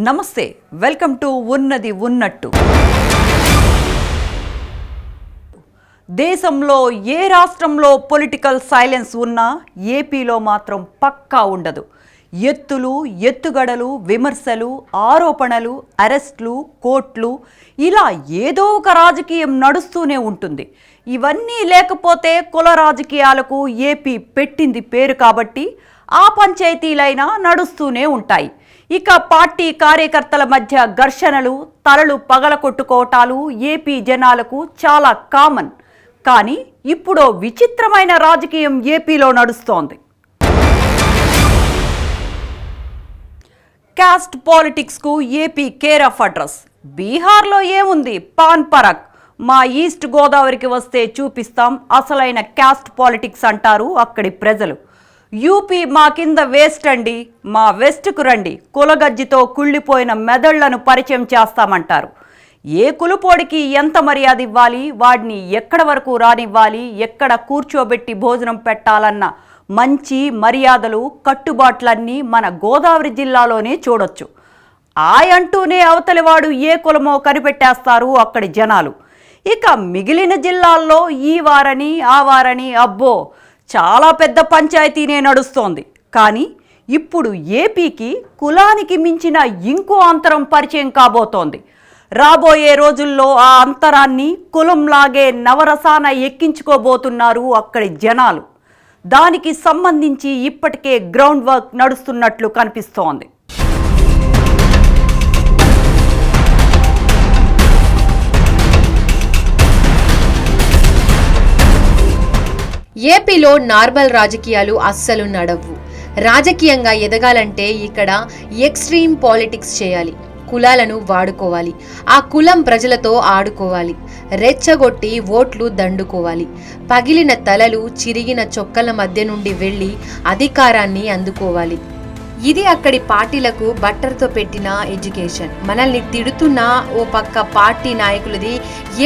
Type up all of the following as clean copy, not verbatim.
నమస్తే, welcome to ఉన్నది ఉన్నట్టు. దేశంలో ఏ రాష్ట్రంలో పొలిటికల్ సైలెన్స్ ఉన్నా ఏపీలో మాత్రం పక్కా ఉండదు. ఎత్తులు, ఎత్తుగడలు, విమర్శలు, ఆరోపణలు, అరెస్టులు, కోర్టులు, ఇలా ఏదో ఒక రాజకీయం నడుస్తూనే ఉంటుంది. ఇవన్నీ లేకపోతే కుల రాజకీయాలకు ఏపీ పెట్టింది పేరు కాబట్టి ఆ పంచాయతీలైనా నడుస్తూనే ఉంటాయి. ఇక పార్టీ కార్యకర్తల మధ్య ఘర్షణలు, తలలు పగలకొట్టుకోవటాలు ఏపీ జనాలకు చాలా కామన్. కానీ ఇప్పుడు విచిత్రమైన రాజకీయం ఏపీలో నడుస్తోంది. క్యాస్ట్ పాలిటిక్స్కు ఏపీ కేర్ ఆఫ్ అడ్రస్. బీహార్లో ఏముంది, పాన్ పరాగ్. మా ఈస్ట్ గోదావరికి వస్తే చూపిస్తాం అసలైన క్యాస్ట్ పాలిటిక్స్ అంటారు అక్కడి ప్రజలు. యూపీ మా కింద వేస్ట్ అండి, మా వెస్ట్కు రండి, కులగజ్జితో కుళ్ళిపోయిన మెదళ్లను పరిచయం చేస్తామంటారు. ఏ కులుపోడికి ఎంత మర్యాద ఇవ్వాలి, వాడిని ఎక్కడ వరకు రానివ్వాలి, ఎక్కడ కూర్చోబెట్టి భోజనం పెట్టాలన్న మంచి మర్యాదలు, కట్టుబాట్లన్నీ మన గోదావరి జిల్లాలోనే చూడొచ్చు. అంటూనే అవతలివాడు ఏ కులమో కనిపెట్టేస్తారు అక్కడి జనాలు. ఇక మిగిలిన జిల్లాల్లో ఈ వారని ఆ వారని అబ్బో చాలా పెద్ద పంచాయతీనే నడుస్తోంది. కానీ ఇప్పుడు ఏపీకి కులానికి మించిన ఇంకో అంతరం పరిచయం కాబోతోంది. రాబోయే రోజుల్లో ఆ అంతరాన్ని కులంలాగే నవరసాన ఎక్కించుకోబోతున్నారు అక్కడి జనాలు. దానికి సంబంధించి ఇప్పటికే గ్రౌండ్ వర్క్ నడుస్తున్నట్లు కనిపిస్తోంది. ఏపీలో నార్మల్ రాజకీయాలు అస్సలు నడవు. రాజకీయంగా ఎదగాలంటే ఇక్కడ ఎక్స్ట్రీమ్ పాలిటిక్స్ చేయాలి. కులాలను వాడుకోవాలి, ఆ కులం ప్రజలతో ఆడుకోవాలి, రెచ్చగొట్టి ఓట్లు దండుకోవాలి, పగిలిన తలలు, చిరిగిన చొక్కల మధ్య నుండి వెళ్ళి అధికారాన్ని అందుకోవాలి. ఇది అక్కడి పార్టీలకు బట్టర్తో పెట్టిన ఎడ్యుకేషన్. మనల్ని తిడుతున్న ఓ పక్క పార్టీ నాయకులది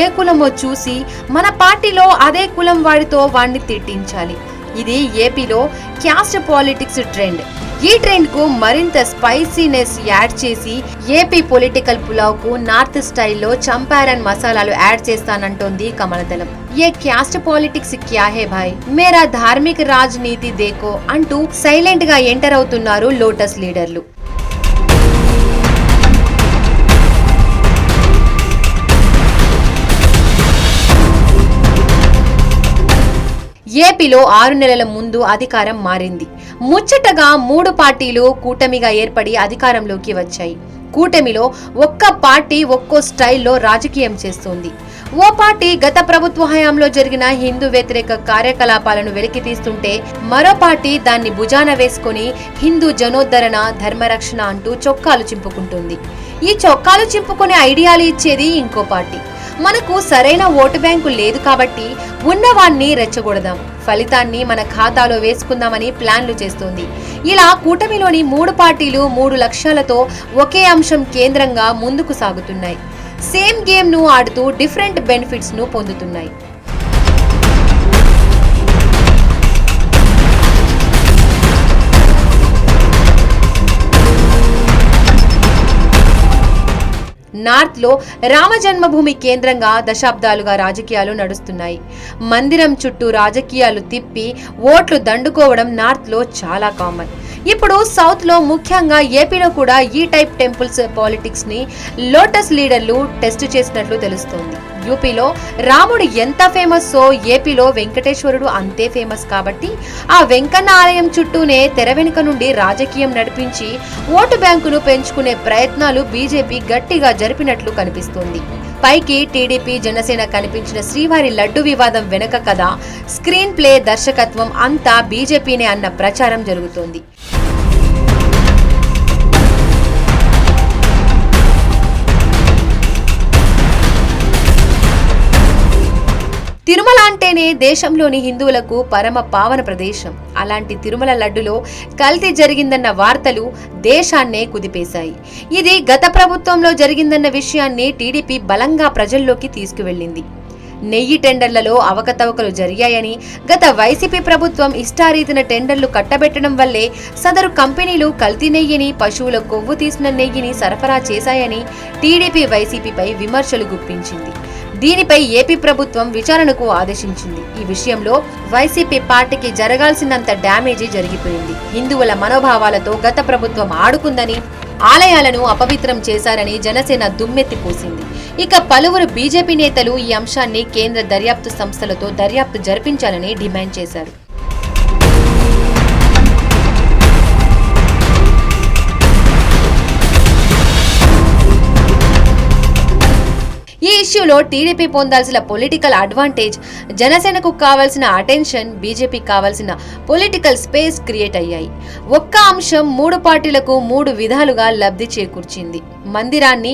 ఏ కులమో చూసి మన పార్టీలో అదే కులం వాడితో వాడిని తిట్టించాలి. ఇది ఏపీలో క్యాస్ట్ పాలిటిక్స్ ట్రెండ్. ఈ ట్రెండ్ కు మరింత స్పైసీనెస్ యాడ్ చేసి ఏపీ పొలిటికల్ పులావ్ కు నార్త్ స్టైల్లో చంపారన్ మసాలాలు యాడ్ చేస్తానంటోంది కమలదళం. ఏ క్యాస్ట్ పాలిటిక్స్ క్యా హే భాయ్, మేరా ధార్మిక రాజనీతి దేకో అంటూ సైలెంట్ గా ఎంటర్ అవుతున్నారు లోటస్ లీడర్లు. ఏపీలో 6 నెలల ముందు అధికారం మారింది. ముచ్చటగా 3 పార్టీలు కూటమిగా ఏర్పడి అధికారంలోకి వచ్చాయి. కూటమిలో ఒక్క పార్టీ ఒక్కో స్టైల్లో రాజకీయం చేస్తోంది. ఓ పార్టీ గత ప్రభుత్వ హయాంలో జరిగిన హిందూ వ్యతిరేక కార్యకలాపాలను వెలికి తీస్తుంటే మరో పార్టీ దాన్ని భుజాన వేసుకొని హిందూ జనోద్ధరణ, ధర్మరక్షణ అంటూ చొక్కాలు చింపుకుంటుంది. ఈ చొక్కాలు చింపుకునే ఐడియాలు ఇచ్చేది ఇంకో పార్టీ. మనకు సరైన ఓటు బ్యాంకు లేదు కాబట్టి ఉన్నవాన్ని రెచ్చగొడదాం, ఫలితాన్ని మన ఖాతాలో వేసుకుందామని ప్లాన్లు చేస్తోంది. ఇలా కూటమిలోని 3 పార్టీలు 3 లక్ష్యాలతో ఒకే అంశం కేంద్రంగా ముందుకు సాగుతున్నాయి. సేమ్ గేమ్ ను ఆడుతూ డిఫరెంట్ బెనిఫిట్స్ ను పొందుతున్నాయి. నార్త్ లో రామ జన్మభూమి కేంద్రంగా దశాబ్దాలుగా రాజకీయాలు నడుస్తున్నాయి. మందిరం చుట్టూ రాజకీయాలు తిప్పి ఓట్లు దండుకోవడం నార్త్ లో చాలా కామన్. ఇప్పుడు సౌత్ లో, ముఖ్యంగా ఏపీలో కూడా ఈ టైప్ టెంపుల్స్ పాలిటిక్స్ ని లోటస్ లీడర్లు టెస్ట్ చేసినట్లు తెలుస్తోంది. యూపీలో రాముడు ఎంత ఫేమస్సో ఏపీలో వెంకటేశ్వరుడు అంతే ఫేమస్ కాబట్టి ఆ వెంకన్న ఆలయం చుట్టూనే తెర వెనుక నుండి రాజకీయం నడిపించి ఓటు బ్యాంకును పెంచుకునే ప్రయత్నాలు బీజేపీ గట్టిగా జరిపినట్లు కనిపిస్తోంది. పైకి టీడీపీ, జనసేన కనిపించిన శ్రీవారి లడ్డు వివాదం వెనక కథ, స్క్రీన్ ప్లే, దర్శకత్వం అంతా బీజేపీనే అన్న ప్రచారం జరుగుతోంది. తిరుమల అంటేనే దేశంలోని హిందువులకు పరమ పావన ప్రదేశం. అలాంటి తిరుమల లడ్డులో కల్తీ జరిగిందన్న వార్తలు దేశాన్నే కుదిపేశాయి. ఇది గత ప్రభుత్వంలో జరిగిందన్న విషయాన్ని టీడీపీ బలంగా ప్రజల్లోకి తీసుకువెళ్లింది. నెయ్యి టెండర్లలో అవకతవకలు జరిగాయని, గత వైసీపీ ప్రభుత్వం ఇష్టారీతిన టెండర్లు కట్టబెట్టడం వల్లే సదరు కంపెనీలు కల్తీ నెయ్యిని, పశువుల కొవ్వు తీసిన నెయ్యిని సరఫరా చేశాయని టీడీపీ వైసీపీపై విమర్శలు గుప్పించింది. దీనిపై ఏపీ ప్రభుత్వం విచారణకు ఆదేశించింది. ఈ విషయంలో వైసీపీ పార్టీకి జరగాల్సినంత డ్యామేజీ జరిగిపోయింది. హిందువుల మనోభావాలతో గత ప్రభుత్వం ఆడుకుందని, ఆలయాలను అపవిత్రం చేశారని జనసేన దుమ్మెత్తిపోసింది. ఇక పలువురు బీజేపీ నేతలు ఈ అంశాన్ని కేంద్ర దర్యాప్తు సంస్థలతో దర్యాప్తు జరిపించాలని డిమాండ్ చేశారు. ఈ ఇష్యూలో టీడీపీ పొందాల్సిన పొలిటికల్ అడ్వాంటేజ్, జనసేనకు కావాల్సిన అటెన్షన్, బీజేపీకి కావాల్సిన పొలిటికల్ స్పేస్ క్రియేట్ అయ్యాయి. ఒక్క అంశం 3 పార్టీలకు 3 విధాలుగా లబ్ధి చేకూర్చింది. మందిరాన్ని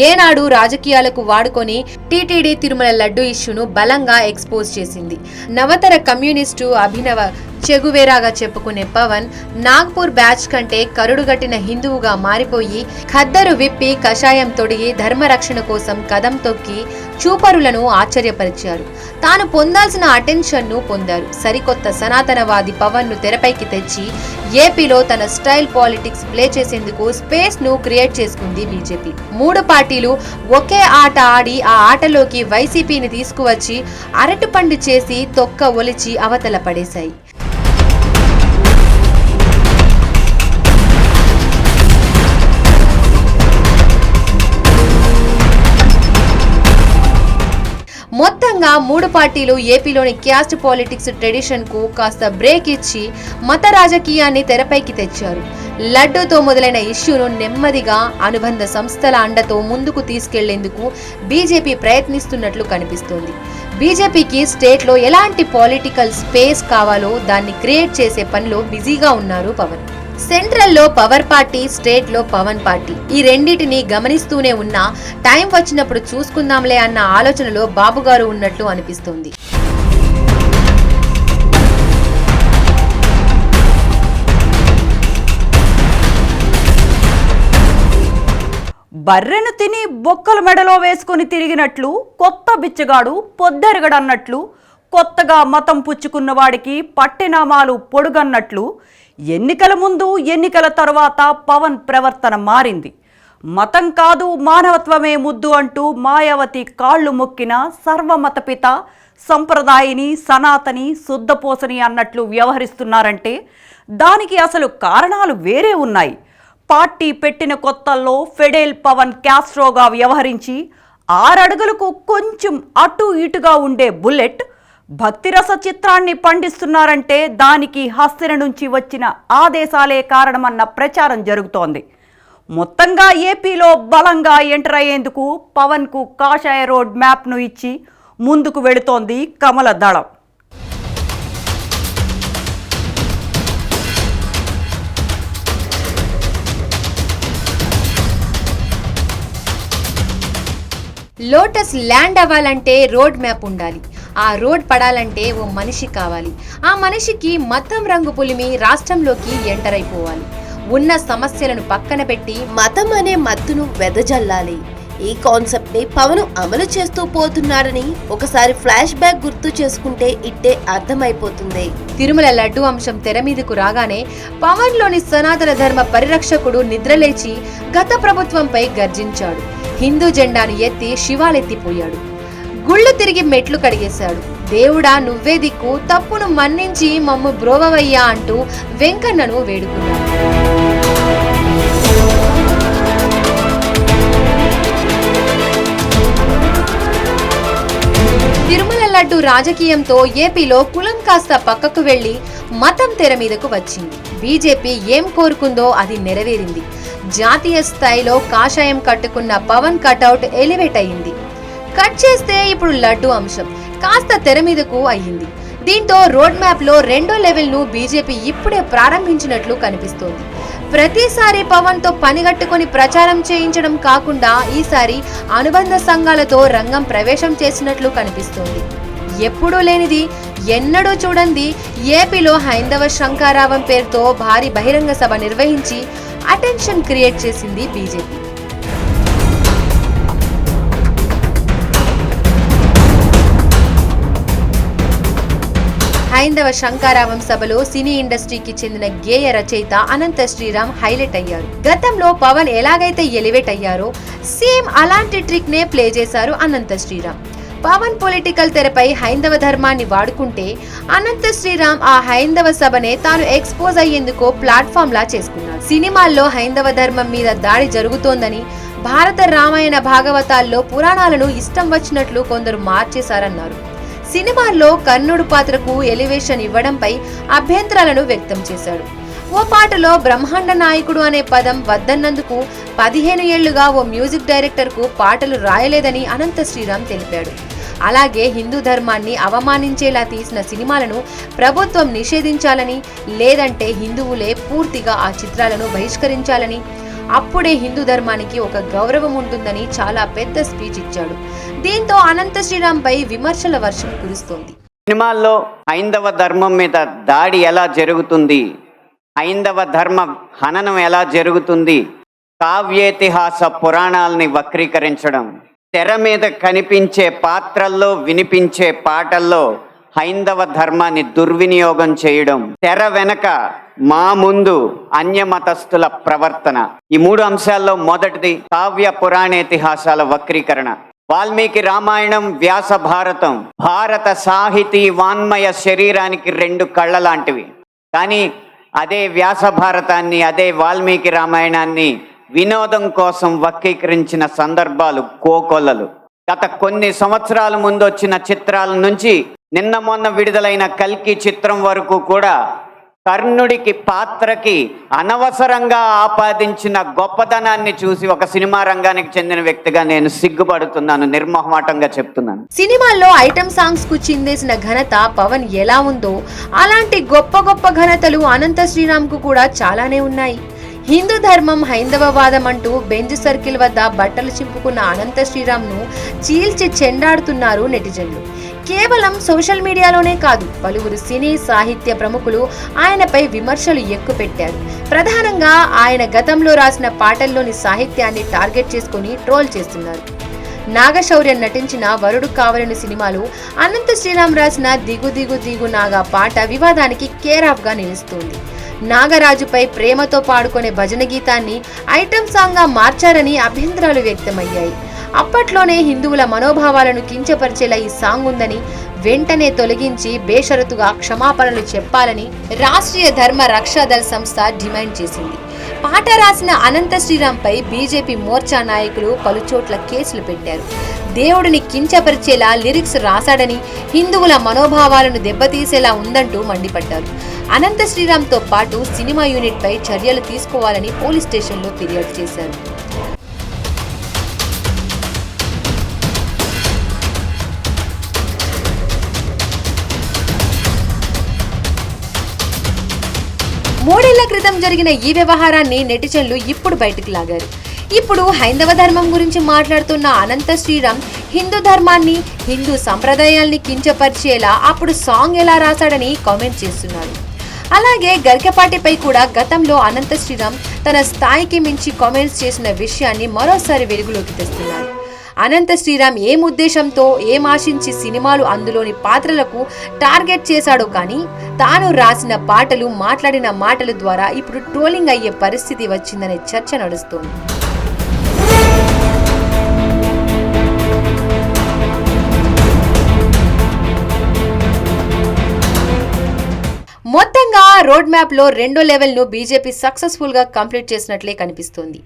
ఏనాడు రాజకీయాలకు వాడుకొని టీటీడీ తిరుమల లడ్డు ఇష్యూను బలంగా ఎక్స్పోజ్ చేసింది. నవతర కమ్యూనిస్టు అభినవ చెగువేరాగా చెప్పుకునే పవన్ నాగ్పూర్ బ్యాచ్ కంటే కరుడుగట్టిన హిందువుగా మారిపోయి ఖద్దరు విప్పి కషాయం తొడిగి ధర్మరక్షణ కోసం కదం తొక్కి చూపరులను ఆశ్చర్యపరిచారు. తాను పొందాల్సిన అటెన్షన్ ను పొందారు. సరికొత్త సనాతనవాది పవన్ ను తెరపైకి తెచ్చి ఏపీలో తన స్టైల్ పాలిటిక్స్ ప్లే చేసేందుకు స్పేస్ ను క్రియేట్ చేసుకుంది బీజేపీ. 3 పార్టీలు ఒకే ఆట ఆడి ఆ ఆటలోకి వైసీపీని తీసుకువచ్చి అరటిపండు చేసి తొక్క ఒలిచి అవతల పడేశాయి. మొత్తంగా 3 పార్టీలు ఏపీలోని క్యాస్ట్ పాలిటిక్స్ ట్రెడిషన్ కు కాస్త బ్రేక్ ఇచ్చి మత రాజకీయాన్ని తెరపైకి తెచ్చారు. లడ్డూతో మొదలైన ఇష్యూను నెమ్మదిగా అనుబంధ సంస్థల అండతో ముందుకు తీసుకెళ్లేందుకు బీజేపీ ప్రయత్నిస్తున్నట్లు కనిపిస్తోంది. బీజేపీకి స్టేట్లో ఎలాంటి పొలిటికల్ స్పేస్ కావాలో దాన్ని క్రియేట్ చేసే పనిలో బిజీగా ఉన్నారు పవన్. సెంట్రల్లో పవర్ పార్టీ, స్టేట్ లో పవన్ పార్టీ, ఈ రెండింటిని గమనిస్తూనే ఉన్నా టైం వచ్చినప్పుడు చూసుకుందాంలే అన్న ఆలోచనలో బాబు గారు ఉన్నట్లు అనిపిస్తోంది. బర్రెను తిని బొక్కల మెడలో వేసుకుని తిరిగినట్లు, కొత్త బిచ్చగాడు పొద్దెరగడన్నట్లు, కొత్తగా మతం పుచ్చుకున్న వాడికి పట్టినామాలు పొడుగన్నట్లు ఎన్నికల ముందు, ఎన్నికల తర్వాత పవన్ ప్రవర్తన మారింది. మతం కాదు మానవత్వమే ముద్దు అంటూ మాయావతి కాళ్ళు మొక్కిన సర్వమతపిత, సంప్రదాయిని, సనాతని, శుద్ధపోసని అన్నట్లు వ్యవహరిస్తున్నారంటే దానికి అసలు కారణాలు వేరే ఉన్నాయి. పార్టీ పెట్టిన కొత్తల్లో ఫెడేల్ పవన్ క్యాస్ట్రోగా వ్యవహరించి 6 అడుగులకు కొంచెం అటు ఇటుగా ఉండే బుల్లెట్ భక్తిరస చిత్రాన్ని పండిస్తున్నారంటే దానికి హస్తిన నుంచి వచ్చిన ఆదేశాలే కారణమన్న ప్రచారం జరుగుతోంది. మొత్తంగా ఏపీలో బలంగా ఎంటర్ అయ్యేందుకు పవన్కు కాషాయ రోడ్ మ్యాప్ను ఇచ్చి ముందుకు వెళుతోంది కమల దళం. లోటస్ ల్యాండ్ అవ్వాలంటే రోడ్ మ్యాప్ ఉండాలి. ఆ రోడ్ పడాలంటే ఓ మనిషి కావాలి. ఆ మనిషికి మతం రంగు పులిమి రాష్ట్రంలోకి ఎంటర్ అయిపోవాలి. ఉన్న సమస్యలను పక్కన పెట్టి మతం అనే మత్తును వెదజల్లాలి. ఈ కాన్సెప్ట్ ని పవన్ అమలు చేస్తూ పోతున్నాడని ఒకసారి ఫ్లాష్ బ్యాక్ గుర్తు చేసుకుంటే ఇట్టే అర్థమైపోతుంది. తిరుమల లడ్డు అంశం తెర మీదకు రాగానే పవన్ లోని సనాతన ధర్మ పరిరక్షకుడు నిద్రలేచి గత ప్రభుత్వంపై గర్జించాడు. హిందూ జెండాను ఎత్తి శివాలెత్తిపోయాడు. గుళ్ళు తిరిగి మెట్లు కడిగేశాడు. దేవుడా నువ్వే దిక్కు, తప్పును మన్నించి మమ్ము బ్రోవవయ్యా అంటూ వెంకన్నను వేడుకున్నాడు. తిరుమల లడ్డు రాజకీయంతో ఏపీలో కులం కాస్త పక్కకు వెళ్లి మతం తెర మీదకు వచ్చింది. బీజేపీ ఏం కోరుకుందో అది నెరవేరింది. జాతీయ స్థాయిలో కాషాయం కట్టుకున్న పవన్ కటౌట్ ఎలివేట్ అయ్యింది. కట్ చేస్తే ఇప్పుడు లడ్డు అంశం కాస్త తెర మీదకు అయ్యింది. దీంతో రోడ్ మ్యాప్ లో 2వ లెవెల్ ను బీజేపీ ఇప్పుడే ప్రారంభించినట్లు కనిపిస్తోంది. ప్రతిసారి పవన్ తో పనిగట్టుకొని ప్రచారం చేయించడం కాకుండా ఈసారి అనుబంధ సంఘాలతో రంగం ప్రవేశం చేసినట్లు కనిపిస్తోంది. ఎప్పుడూ లేనిది, ఎన్నడూ చూడండి ఏపీలో హైందవ శంఖారావం పేరుతో భారీ బహిరంగ సభ నిర్వహించి అటెన్షన్ క్రియేట్ చేసింది బీజేపీ. హైందవ శంకారావం సభలో సినీ ఇండస్ట్రీకి చెందిన గేయ రచయిత అనంత శ్రీరామ్ హైలైట్ అయ్యారు. గతంలో పవన్ ఎలాగైతే ఎలివేట్ అయ్యారో సేమ్ అలాంటి ట్రిక్ నే ప్లే చేశారు అనంత శ్రీరామ్. పవన్ పొలిటికల్ తెరపై హైందవ ధర్మాన్ని వాడుకుంటే అనంత శ్రీరామ్ ఆ హైందవ సభనే తాను ఎక్స్పోజ్ అయ్యేందుకు ప్లాట్ఫామ్ లా చేసుకున్నాడు. సినిమాల్లో హైందవ ధర్మం మీద దాడి జరుగుతోందని, భారత రామాయణ భాగవతాల్లో పురాణాలను ఇష్టం వచ్చినట్లు కొందరు మార్చేశారన్నారు. సినిమాల్లో కర్ణుడు పాత్రకు ఎలివేషన్ ఇవ్వడంపై అభ్యంతరాలను వ్యక్తం చేశాడు. ఓ పాటలో బ్రహ్మాండ నాయకుడు అనే పదం వద్దన్నందుకు 15 ఏళ్లుగా ఓ మ్యూజిక్ డైరెక్టర్ కు పాటలు రాయలేదని అనంత శ్రీరామ్ తెలిపాడు. అలాగే హిందూ ధర్మాన్ని అవమానించేలా తీసిన సినిమాలను ప్రభుత్వం నిషేధించాలని, లేదంటే హిందువులే పూర్తిగా ఆ చిత్రాలను బహిష్కరించాలని, అప్పుడే హిందూ ధర్మానికి ఒక గౌరవం ఉంటుందని చాలా పెద్ద స్పీచ్ ఇచ్చాడు. దీంతో అనంత శ్రీరామ్ పై విమర్శల వర్షం కురుస్తోంది. సినిమాల్లో హైందవ ధర్మం మీద దాడి ఎలా జరుగుతుంది, హైందవ ధర్మ హననం ఎలా జరుగుతుంది, కావ్యేతిహాస పురాణాలని వక్రీకరించడం, తెర మీద కనిపించే పాత్రల్లో వినిపించే పాటల్లో హైందవ ధర్మాన్ని దుర్వినియోగం చేయడం, తెర వెనక మా ముందు అన్యమతస్థుల ప్రవర్తన, ఈ 3 అంశాల్లో మొదటిది కావ్య పురాణేతిహాసాల వక్రీకరణ. వాల్మీకి రామాయణం, వ్యాస భారతం భారత సాహితీ వాన్మయ శరీరానికి 2 కళ్ళ లాంటివి. కానీ అదే వ్యాస భారతాన్ని, అదే వాల్మీకి రామాయణాన్ని వినోదం కోసం వక్రీకరించిన సందర్భాలు కోకొల్లలు. గత కొన్ని సంవత్సరాల ముందు వచ్చిన చిత్రాల నుంచి నిన్న మొన్న విడుదలైన కల్కి చిత్రం వరకు కూడా కర్ణుడికి పాత్రకి అనవసరంగా ఆపాదించిన గొప్పదనాన్ని చూసి ఒక సినిమా రంగానికి చెందిన వ్యక్తిగా నేను సిగ్గుపడుతున్నాను, నిర్మోహమాటంగా చెప్తున్నాను. సినిమాల్లో ఐటమ్ సాంగ్స్ కు చిందేసిన ఘనత పవన్ ఎలా ఉందో అలాంటి గొప్ప గొప్ప ఘనతలు అనంత శ్రీరామ్ కు కూడా చాలానే ఉన్నాయి. హిందూ ధర్మం హైందవవాదం అంటూ బెంజ్ సర్కిల్ వద్ద బట్టలు చింపుకున్న అనంత శ్రీరామ్ ను చీల్చి చెండాడుతున్నారు నెటిజన్లు. కేవలం సోషల్ మీడియాలోనే కాదు, పలువురు సినీ సాహిత్య ప్రముఖులు ఆయనపై విమర్శలు ఎక్కుపెట్టారు. ప్రధానంగా ఆయన గతంలో రాసిన పాటల్లోని సాహిత్యాన్ని టార్గెట్ చేసుకుని ట్రోల్ చేస్తున్నారు. నాగశౌర్య నటించిన వరుడు కావలని సినిమాలో అనంత శ్రీరామ్ రాసిన దిగు దిగు దిగు నాగా పాట వివాదానికి కేర్ ఆఫ్ గా నిలుస్తుంది. నాగరాజుపై ప్రేమతో పాడుకునే భజన గీతాన్ని ఐటమ్ సాంగ్ గా మార్చారని అభ్యంతరాలు వ్యక్తమయ్యాయి. అప్పట్లోనే హిందువుల మనోభావాలను కించపరిచేలా ఈ సాంగ్ ఉందని, వెంటనే తొలగించి బేషరతుగా క్షమాపణలు చెప్పాలని రాష్ట్రీయ ధర్మ రక్షాదళ సంస్థ డిమాండ్ చేసింది. పాట రాసిన అనంత శ్రీరామ్ పై బీజేపీ మోర్చా నాయకులు పలుచోట్ల కేసులు పెట్టారు. దేవుడిని కించపరిచేలా లిరిక్స్ రాశాడని, హిందువుల మనోభావాలను దెబ్బతీసేలా ఉందంటూ మండిపడ్డారు. అనంత శ్రీరామ్ తో పాటు సినిమా యూనిట్ పై చర్యలు తీసుకోవాలని పోలీస్ స్టేషన్లో ఫిర్యాదు చేశారు. మూడేళ్ల క్రితం జరిగిన ఈ వ్యవహారాన్ని నెటిజన్లు ఇప్పుడు బయటకు లాగారు. ఇప్పుడు హైందవ ధర్మం గురించి మాట్లాడుతున్న అనంత శ్రీరామ్ హిందూ ధర్మాన్ని, హిందూ సంప్రదాయాల్ని కించపరిచేలా అప్పుడు సాంగ్ ఎలా రాశాడని కామెంట్ చేస్తున్నారు. అలాగే గరికపాటిపై కూడా గతంలో అనంత శ్రీరామ్ తన స్థాయికి మించి కామెంట్స్ చేసిన విషయాన్ని మరోసారి వెలుగులోకి తెస్తున్నారు. అనంత శ్రీరామ్ ఏం ఉద్దేశంతో, ఏం ఆశించి సినిమాలు అందులోని పాత్రలకు టార్గెట్ చేశాడో కానీ తాను రాసిన పాటలు, మాట్లాడిన మాటల ద్వారా ఇప్పుడు ట్రోలింగ్ అయ్యే పరిస్థితి వచ్చిందనే చర్చ నడుస్తోంది. మొత్తంగా రోడ్ మ్యాప్ లో 2వ లెవెల్ ను బీజేపీ సక్సెస్ఫుల్ గా కంప్లీట్ చేసినట్లే కనిపిస్తోంది.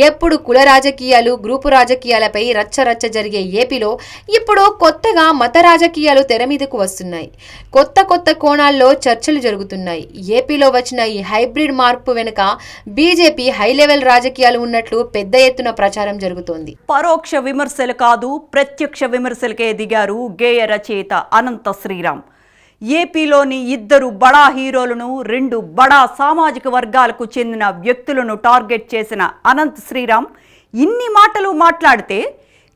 ఎప్పుడు కుల రాజకీయాలు, గ్రూపు రాజకీయాలపై రచ్చ జరిగే ఏపీలో ఇప్పుడు కొత్తగా మత రాజకీయాలు తెర మీదకు వస్తున్నాయి. కొత్త కోణాల్లో చర్చలు జరుగుతున్నాయి. ఏపీలో వచ్చిన ఈ హైబ్రిడ్ మార్పు వెనుక బీజేపీ హై లెవెల్ రాజకీయాలు ఉన్నట్లు పెద్ద ఎత్తున ప్రచారం జరుగుతోంది. పరోక్ష విమర్శలు కాదు, ప్రత్యక్ష విమర్శలకే దిగారు గేయ రచయిత అనంత శ్రీరామ్. ఏపీలోని 2 బడా హీరోలను, 2 బడా సామాజిక వర్గాలకు చెందిన వ్యక్తులను టార్గెట్ చేసిన అనంత్ శ్రీరామ్ ఇన్ని మాటలు మాట్లాడితే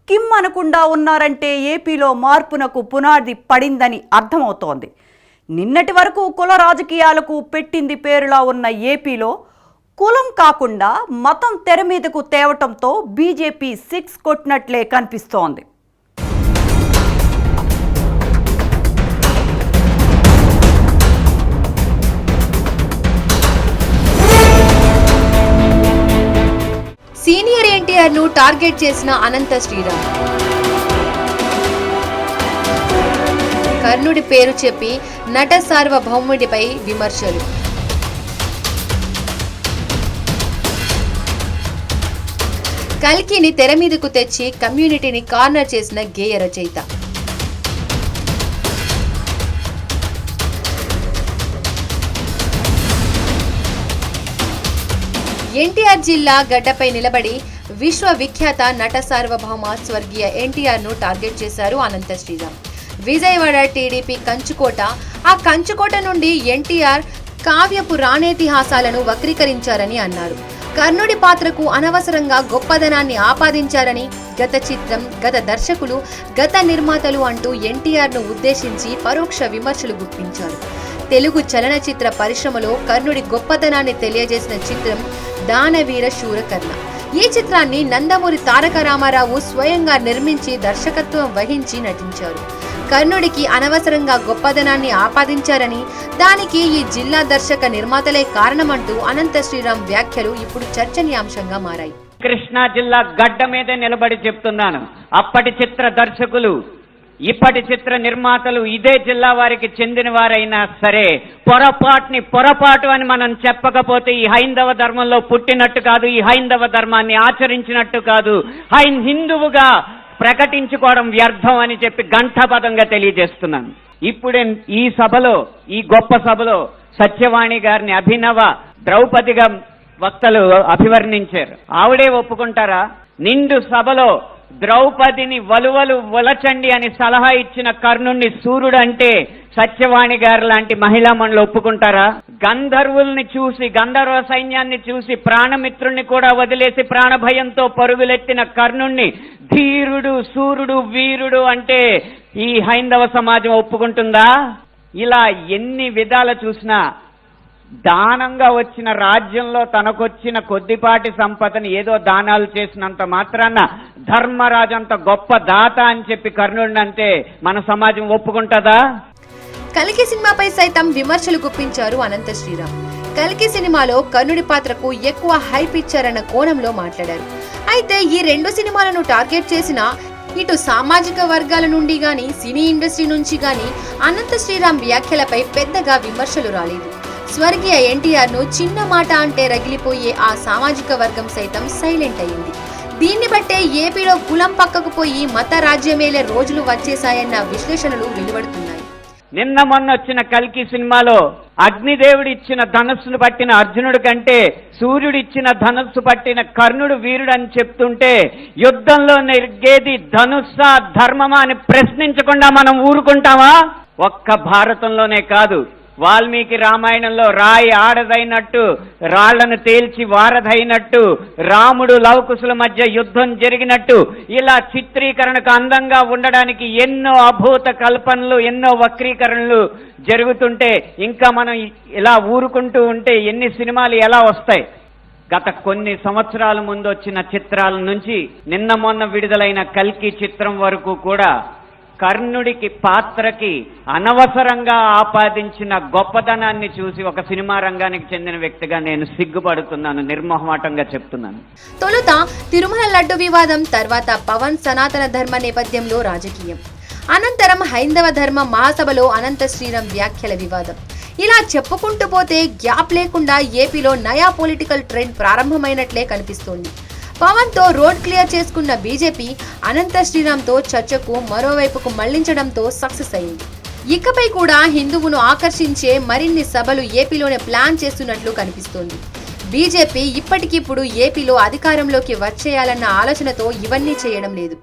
కిమ్మనకుండా ఉన్నారంటే ఏపీలో మార్పునకు పునాది పడిందని అర్థమవుతోంది. నిన్నటి వరకు కుల రాజకీయాలకు పెట్టింది పేరులా ఉన్న ఏపీలో కులం కాకుండా మతం తెర మీదకు తేవటంతో బీజేపీ 6 కొట్టినట్లే కనిపిస్తోంది. టార్గెట్ చేసిన అనంత శ్రీరామ్. కర్ణుడి పేరు చెప్పి నట సార్వభౌముడిపై విమర్శలు. కల్కిని తెర మీదకు తెచ్చి కమ్యూనిటీని కార్నర్ చేసిన గేయ రచయిత. ఎన్టీఆర్ జిల్లా గడ్డపై నిలబడి విశ్వవిఖ్యాత నట సార్వభౌమ స్వర్గీయ ఎన్టీఆర్ ను టార్గెట్ చేశారు అనంత శ్రీరామ్. విజయవాడ టీడీపీ కంచుకోట, ఆ కంచుకోట నుండి ఎన్టీఆర్ కావ్యపు రాణేతిహాసాలను వక్రీకరించారని అన్నారు. కర్ణుడి పాత్రకు అనవసరంగా గొప్పదనాన్ని ఆపాదించారని, గత చిత్రం, గత దర్శకులు, గత నిర్మాతలు అంటూ ఎన్టీఆర్ ను ఉద్దేశించి పరోక్ష విమర్శలు గుప్పించారు. తెలుగు చలనచిత్ర పరిశ్రమలో కర్ణుడి గొప్పదనాన్ని తెలియజేసిన చిత్రం దానవీర శూరకర్ణ. ఈ చిత్రాన్ని నందమూరి తారక రామారావు స్వయంగా నిర్మించి దర్శకత్వం వహించి నటించారు. కర్ణుడికి అనవసరంగా గొప్పదనాన్ని ఆపాదించారని, దానికి ఈ జిల్లా దర్శక నిర్మాతలే కారణమంటూ అనంత శ్రీరామ్ వ్యాఖ్యలు ఇప్పుడు చర్చనీయాంశంగా మారాయి. కృష్ణా జిల్లా గడ్డ మీదే నిలబడి చెప్తున్నాను, అప్పటి చిత్ర దర్శకులు, ఇప్పటి చిత్ర నిర్మాతలు ఇదే జిల్లా వారికి చెందిన వారైనా సరే పొరపాటు అని మనం చెప్పకపోతే ఈ హైందవ ధర్మంలో పుట్టినట్టు కాదు, ఈ హైందవ ధర్మాన్ని ఆచరించినట్టు కాదు, హిందువుగా ప్రకటించుకోవడం వ్యర్థం అని చెప్పి ఘంటాపథంగా తెలియజేస్తున్నాను. ఇప్పుడే ఈ సభలో, ఈ గొప్ప సభలో సత్యవాణి గారిని అభినవ ద్రౌపదిగా వక్తలు అభివర్ణించారు. ఆవిడే ఒప్పుకుంటారా? నిండు సభలో ద్రౌపదిని వలువలు వలచండి అని సలహా ఇచ్చిన కర్ణుణ్ణి సూర్యుడు అంటే సత్యవాణి గారు లాంటి మహిళా మండలి ఒప్పుకుంటారా? గంధర్వుల్ని చూసి, గంధర్వ సైన్యాన్ని చూసి ప్రాణమిత్రుణ్ణి కూడా వదిలేసి ప్రాణభయంతో పరుగులెత్తిన కర్ణుణ్ణి ధీరుడు, సూర్యుడు, వీరుడు అంటే ఈ హైందవ సమాజం ఒప్పుకుంటుందా? ఇలా ఎన్ని విధాలు చూసినా దానంగా వచ్చిన రాజ్యంలో తనకొచ్చిన కొద్దిపాటి సంపదని ఏదో దానాలు చేసినంత మాత్రాన ధర్మరాజు అంత గొప్ప దాత అని చెప్పి కర్ణుడినంటే మన సమాజం ఒప్పుకుంటుందా? కల్కి సినిమాపై సైతం విమర్శలు గుప్పించారు అనంత శ్రీరామ్. కల్కి సినిమాలో కర్ణుడి పాత్రకు ఎక్కువ హైప్ ఇచ్చారన్న కోణంలో మాట్లాడారు. అయితే ఈ రెండు సినిమాలను టార్గెట్ చేసిన ఇటు సామాజిక వర్గాల నుండి గాని, సినీ ఇండస్ట్రీ నుంచి గాని అనంత శ్రీరామ్ వ్యాఖ్యలపై పెద్దగా విమర్శలు రాలేదు. స్వర్గీయ ఎన్టీఆర్ ను చిన్న మాట అంటే రగిలిపోయే ఆ సామాజిక వర్గం సైతం సైలెంట్ అయింది. దీన్ని బట్టే ఏపీలో కులం పక్కకు పోయి మత రాజ్యమేలే రోజులు వచ్చేశాయన్న విశ్లేషణలు వెలువడుతున్నాయి. నిన్న మొన్న వచ్చిన కల్కి సినిమాలో అగ్నిదేవుడు ఇచ్చిన ధనస్సును పట్టిన అర్జునుడి కంటే సూర్యుడు ఇచ్చిన ధనస్సు పట్టిన కర్ణుడు వీరుడు అని చెప్తుంటే యుద్ధంలో నెగ్గేది ధనుస్సా ధర్మమా అని ప్రశ్నించకుండా మనం ఊరుకుంటామా? ఒక్క భారతంలోనే కాదు, వాల్మీకి రామాయణంలో రాయి ఆడదైనట్టు, రాళ్లను తేల్చి వారధైనట్టు, రాముడు లవకుశుల మధ్య యుద్ధం జరిగినట్టు, ఇలా చిత్రీకరణకు అందంగా ఉండడానికి ఎన్నో అభూత కల్పనలు, ఎన్నో వక్రీకరణలు జరుగుతుంటే ఇంకా మనం ఇలా ఊరుకుంటూ ఉంటే ఎన్ని సినిమాలు ఎలా వస్తాయి? గత కొన్ని సంవత్సరాల ముందు వచ్చిన చిత్రాల నుంచి నిన్న మొన్న విడుదలైన కల్కి చిత్రం వరకు కూడా కర్ణుడికి పాత్రకి అనవసరంగా ఆపాదించిన గొప్పతనాన్ని చూసి ఒక సినిమా రంగానికి చెందిన వ్యక్తిగా నేను సిగ్గుపడుతున్నాను, నిర్మోహమాటంగా చెప్తున్నాను. తొలుత తిరుమల లడ్డు వివాదం, తర్వాత పవన్ సనాతన ధర్మ నేపథ్యంలో రాజకీయం, అనంతరం హైందవ ధర్మ మహాసభలో అనంత శ్రీరామ్ వ్యాఖ్యల వివాదం. ఇలా చెప్పుకుంటూ పోతే గ్యాప్ లేకుండా ఏపీలో నయా పొలిటికల్ ట్రెండ్ ప్రారంభమైనట్లే కనిపిస్తోంది. పవన్ తో రోడ్ క్లియర్ చేసుకున్న బీజేపీ అనంత శ్రీరామ్ తో చర్చకు మరోవైపుకు మళ్లించడంతో సక్సెస్ అయింది. ఇకపై కూడా హిందువును ఆకర్షించే మరిన్ని సభలు ఏపీలోనే ప్లాన్ చేస్తున్నట్లు కనిపిస్తోంది. బీజేపీ ఇప్పటికిప్పుడు ఏపీలో అధికారంలోకి వచ్చేయాలన్న ఆలోచనతో ఇవన్నీ చేయడం లేదు.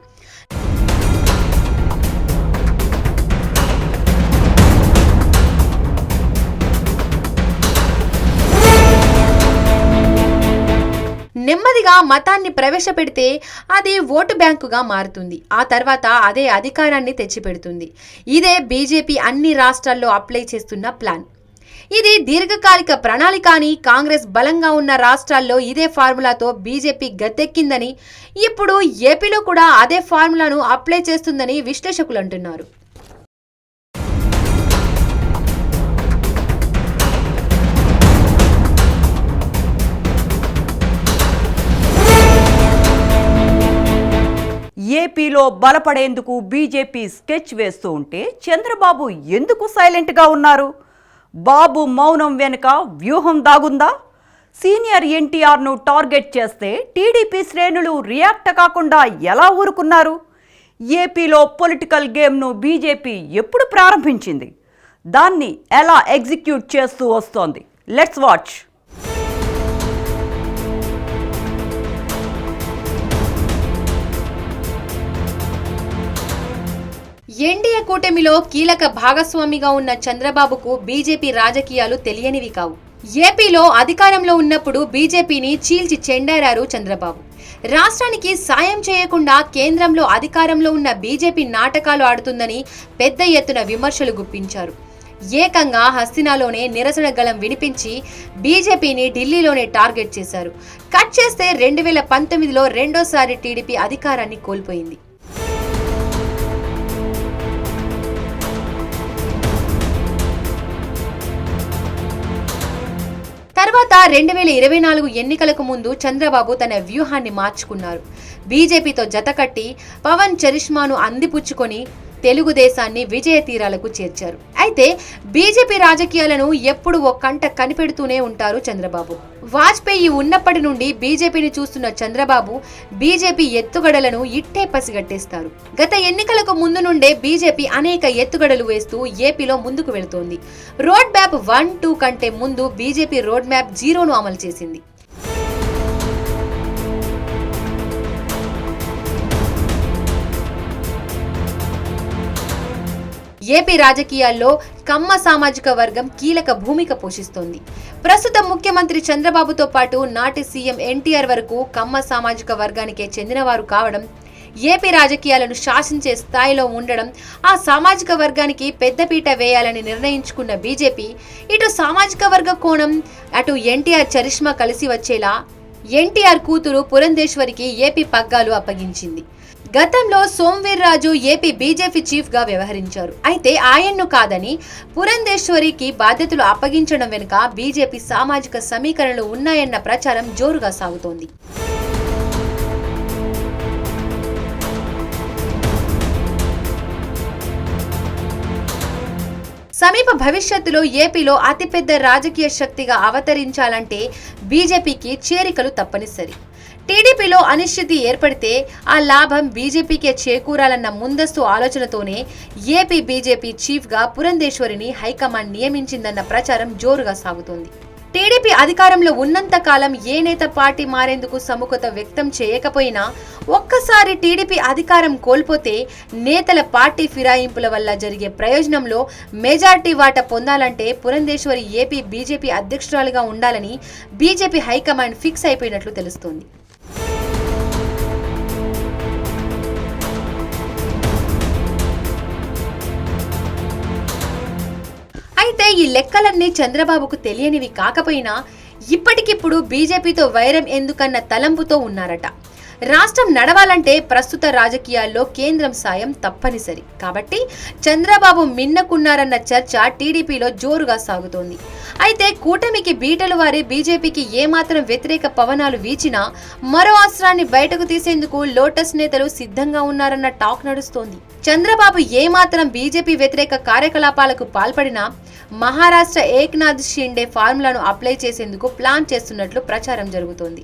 నెమ్మదిగా మతాన్ని ప్రవేశపెడితే అది ఓటు బ్యాంకుగా మారుతుంది. ఆ తర్వాత అదే అధికారాన్ని తెచ్చిపెడుతుంది. ఇదే బీజేపీ అన్ని రాష్ట్రాల్లో అప్లై చేస్తున్న ప్లాన్. ఇది దీర్ఘకాలిక ప్రణాళిక అని, కాంగ్రెస్ బలంగా ఉన్న రాష్ట్రాల్లో ఇదే ఫార్ములాతో బీజేపీ గద్దెక్కిందని, ఇప్పుడు ఏపీలో కూడా అదే ఫార్ములాను అప్లై చేస్తుందని విశ్లేషకులు అంటున్నారు. ఏపీలో బలపడేందుకు బీజేపీ స్కెచ్ వేస్తూ ఉంటే చంద్రబాబు ఎందుకు సైలెంట్గా ఉన్నారు? బాబు మౌనం వెనుక వ్యూహం దాగుందా? సీనియర్ ఎన్టీఆర్ను టార్గెట్ చేస్తే టీడీపీ శ్రేణులు రియాక్ట్ కాకుండా ఎలా ఊరుకున్నారు? ఏపీలో పొలిటికల్ గేమ్ను బీజేపీ ఎప్పుడు ప్రారంభించింది? దాన్ని ఎలా ఎగ్జిక్యూట్ చేస్తూ వస్తోంది? Let's watch. ఎన్డీఏ కూటమిలో కీలక భాగస్వామిగా ఉన్న చంద్రబాబుకు బీజేపీ రాజకీయాలు తెలియనివి కావు. ఏపీలో అధికారంలో ఉన్నప్పుడు బీజేపీని చీల్చి చెండారారు చంద్రబాబు. రాష్ట్రానికి సాయం చేయకుండా కేంద్రంలో అధికారంలో ఉన్న బీజేపీ నాటకాలు ఆడుతుందని పెద్ద ఎత్తున విమర్శలు గుప్పించారు. ఏకంగా హస్తినాలోనే నిరసన గళం వినిపించి బీజేపీని ఢిల్లీలోనే టార్గెట్ చేశారు. కట్ చేస్తే 2019లో రెండోసారి టీడీపీ అధికారాన్ని కోల్పోయింది. తర్వాత 2024 ఎన్నికలకు ముందు చంద్రబాబు తన వ్యూహాన్ని మార్చుకున్నారు. బీజేపీతో జతకట్టి పవన్ చరిష్మాను అందిపుచ్చుకొని తెలుగుదేశాన్ని విజయ తీరాలకు చేర్చారు. అయితే బీజేపీ రాజకీయాలను ఎప్పుడు ఓ కంట కనిపెడుతూనే ఉంటారు చంద్రబాబు. వాజ్పేయి ఉన్నప్పటి నుండి బీజేపీని చూస్తున్న చంద్రబాబు బీజేపీ ఎత్తుగడలను ఇట్టే పసిగట్టేస్తారు. గత ఎన్నికలకు ముందు నుండే బీజేపీ అనేక ఎత్తుగడలు వేస్తూ ఏపీలో ముందుకు వెళుతోంది. రోడ్ మ్యాప్ 1-2 కంటే ముందు బీజేపీ రోడ్ మ్యాప్ 0ను అమలు చేసింది. ఏపీ రాజకీయాల్లో కమ్మ సామాజిక వర్గం కీలక భూమిక పోషిస్తోంది. ప్రస్తుత ముఖ్యమంత్రి చంద్రబాబుతో పాటు నాటి సీఎం ఎన్టీఆర్ వరకు కమ్మ సామాజిక వర్గానికే చెందినవారు కావడం, ఏపీ రాజకీయాలను శాసించే స్థాయిలో ఉండడం, ఆ సామాజిక వర్గానికి పెద్దపీట వేయాలని నిర్ణయించుకున్న బీజేపీ ఇటు సామాజిక వర్గ కోణం, అటు ఎన్టీఆర్ చరిష్మా కలిసి వచ్చేలా ఎన్టీఆర్ కూతురు పురంధేశ్వరికి ఏపీ పగ్గాలు అప్పగించింది. గతంలో సోమవీర్రాజు ఏపీ బీజేపీ చీఫ్ గా వ్యవహరించారు. అయితే ఆయన్ను కాదని పురంధేశ్వరికి బాధ్యతలు అప్పగించడం వెనుక బీజేపీ సామాజిక సమీకరణలు ఉన్నాయన్న ప్రచారం జోరుగా సాగుతోంది. సమీప భవిష్యత్తులో ఏపీలో అతిపెద్ద రాజకీయ శక్తిగా అవతరించాలంటే బీజేపీకి చేరికలు తప్పనిసరి. టీడీపీలో అనిశ్చితి ఏర్పడితే ఆ లాభం బీజేపీకే చేకూరాలన్న ముందస్తు ఆలోచనతోనే ఏపీ బీజేపీ చీఫ్గా పురంధేశ్వరిని హైకమాండ్ నియమించిందన్న ప్రచారం జోరుగా సాగుతోంది. టీడీపీ అధికారంలో ఉన్నంత కాలం ఏ నేత పార్టీ మారేందుకు సముఖత వ్యక్తం చేయకపోయినా ఒక్కసారి టీడీపీ అధికారం కోల్పోతే నేతల పార్టీ ఫిరాయింపుల వల్ల జరిగే ప్రయోజనంలో మెజార్టీ వాటా పొందాలంటే పురంధేశ్వరి ఏపీ బీజేపీ అధ్యక్షురాలుగా ఉండాలని బీజేపీ హైకమాండ్ ఫిక్స్ అయిపోయినట్లు తెలుస్తోంది. అయితే ఈ లెక్కలన్నీ చంద్రబాబుకు తెలియనివి కాకపోయినా ఇప్పటికిప్పుడు బీజేపీతో వైరం ఎందుకన్న తలంపుతో ఉన్నారట. రాష్ట్రం నడవాలంటే ప్రస్తుత రాజకీయాల్లో కేంద్రం సాయం తప్పనిసరి కాబట్టి చంద్రబాబు మిన్నకున్నారన్న చర్చ టీడీపీలో జోరుగా సాగుతోంది. అయితే కూటమికి బీటలు వారి బీజేపీకి ఏమాత్రం వ్యతిరేక పవనాలు వీచినా మరో అస్త్రాన్ని బయటకు తీసేందుకు లోటస్ నేతలు సిద్ధంగా ఉన్నారన్న టాక్ నడుస్తోంది. చంద్రబాబు ఏమాత్రం బీజేపీ వ్యతిరేక కార్యకలాపాలకు పాల్పడినా మహారాష్ట్ర ఏక్నాథ్ షిండే ఫార్ములాను అప్లై చేసేందుకు ప్లాన్ చేస్తున్నట్లు ప్రచారం జరుగుతోంది.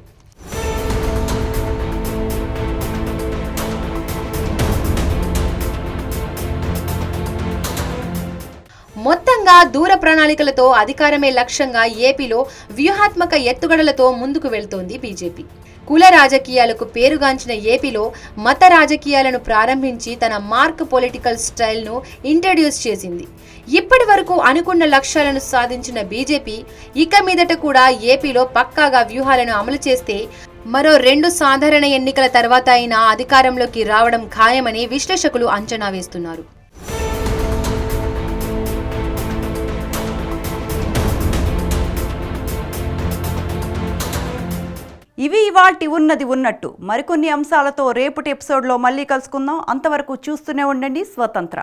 మొత్తంగా దూర ప్రణాళికలతో అధికారమే లక్ష్యంగా ఏపీలో వ్యూహాత్మక ఎత్తుగడలతో ముందుకు వెళ్తోంది బీజేపీ. కుల రాజకీయాలకు పేరుగాంచిన ఏపీలో మత రాజకీయాలను ప్రారంభించి తన మార్క్ పొలిటికల్ స్టైల్ను ఇంట్రడ్యూస్ చేసింది. ఇప్పటి వరకు అనుకున్న లక్ష్యాలను సాధించిన బీజేపీ ఇక మీదట కూడా ఏపీలో పక్కాగా వ్యూహాలను అమలు చేస్తే మరో 2 సాధారణ ఎన్నికల తర్వాత అయినా అధికారంలోకి రావడం ఖాయమని విశ్లేషకులు అంచనా వేస్తున్నారు. ఇవి ఇవాల్టి ఉన్నది ఉన్నట్టు. మరికొన్ని అంశాలతో రేపటి ఎపిసోడ్లో మళ్ళీ కలుసుకుందాం. అంతవరకు చూస్తూనే ఉండండి స్వతంత్ర.